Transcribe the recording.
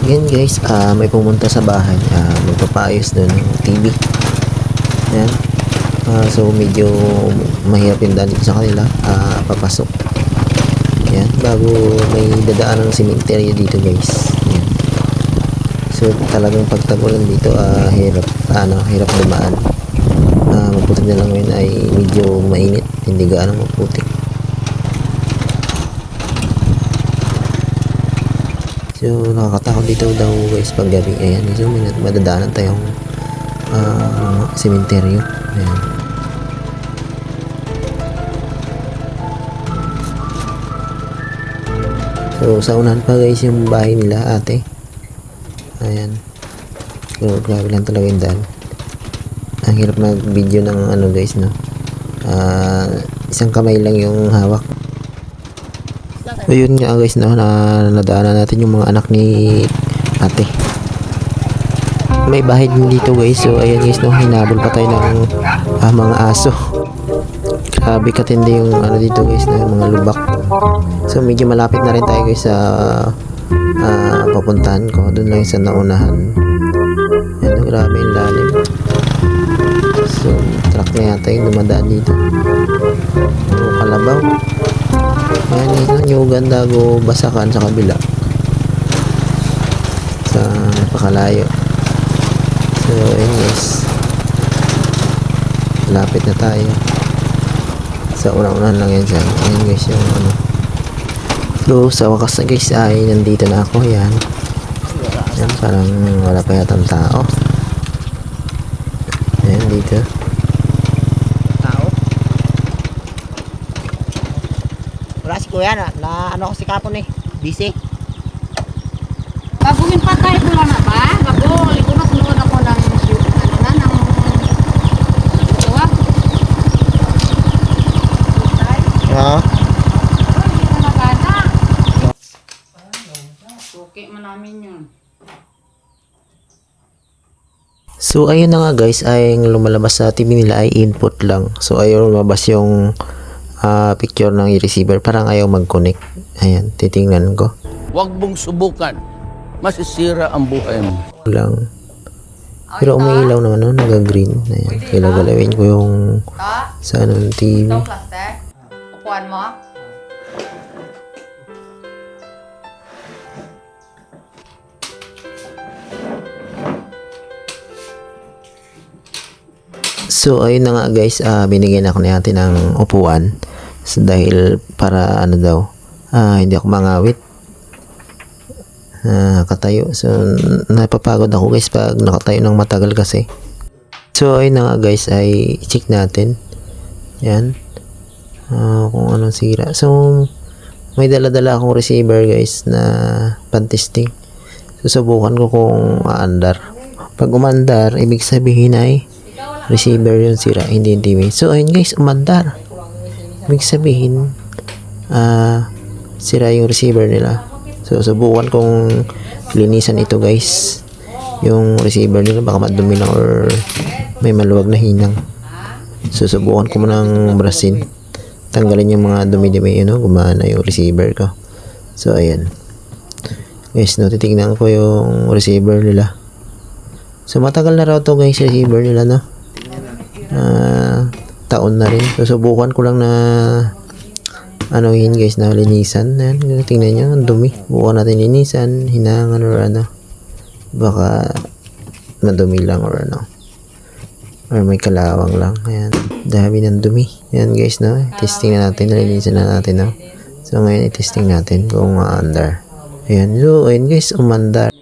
Ngayon guys, may pumunta sa bahay, magpapaayos doon ng TV. Ayan. So medyo mahirap yung daan dito sa kanila, papasok. Ayan, bago may dadaan ng sementeryo dito guys. Ayan. So talagang pagtagulan dito, hirap dumaan. Maputik na lang ngayon ay medyo mainit, hindi gaano maputik. So nakakatakot dito daw guys pag gabi. Ayan, so madadaanan tayong sementeryo. Ayan. So sa unahan pa guys yung bahay nila ate. Ayan. So grabe lang talaga yung daan. Ang hirap mag video ng ano guys, no. Isang kamay lang yung hawak. Ayun nga guys, no, nadaanan natin yung mga anak ni ate. May bahay din dito guys. So ayan guys, no, hinabol pa tayo ng mga aso. Grabe katindi yung ano dito guys, no, yung mga lubak. So medyo malapit na rin tayo guys sa papuntahan ko. Doon lang sa naunahan. Ayan, grabe yung lalim. So truck na yata yung dumadaan dito. Kalabaw. Ayan guys, yung Gandago Basakan sa kabila. Sa napakalayo. So ayan guys, lapit na tayo. Sa unang-unahan lang yan dyan. Ayan guys yung ano. So sa wakas na guys ay nandito na ako. Ayan. Ayan, parang wala pa yatang tao. Ayan dito. Wala si kuya na ano ko si kapon eh. Busy. Gagawin pa tayo pula na ba? Gabo, likunok-lukon ako ng buwag. Ha? Hindi ko nagana. Suki man namin yun. So ayun na nga guys, ay lumalabas sa TV nila ay input lang. So ayaw lumabas yung picture ng receiver, parang ayaw mag-connect. Ayan, titingnan ko Huwag mong subukan. Masisira ang buhay mo. lang. Pero umiilaw naman, no? Naga-green. Ayan, kailangan ko yung sa ano ng TV. Itong plastic. Upuan mo. So ayun na nga guys, binigyan ako ni ate ng upuan. So, dahil para ano daw, hindi ako mangawit. Katayo. So napapagod ako guys pag nakatayo ng matagal kasi. So ayun na nga guys, ay check natin. Yan. Kung anong sira. So may dala-dala akong receiver guys na pan-testing. Susubukan ko kung aandar. Pag umandar, ibig sabihin ay receiver yung sira, hindi yung TV. So ayun guys, umandar. Ibig sabihin sira yung receiver nila. So subukan kong linisan ito guys, yung receiver nila, baka madumi lang or may maluwag na hinang. So subukan ko munang brasin, tanggalin yung mga dumi-dumi, you know, gumana yung receiver ko. So ayan guys, no, titignan ko yung receiver nila. So matagal na raw to guys, receiver nila, no. Taon na rin. So subukan ko lang na ano yun guys, na linisan. Ayan, tingnan nyo, ang dumi. Bukan natin linisan, hinangan or ano, baka madumi lang or ano, or may kalawang lang. Ayan, dami ng dumi. Ayan guys, no, testing na natin, nalinisan na natin, no. So ngayon i-testing natin kung under. Ayan, so ayun guys, umandar.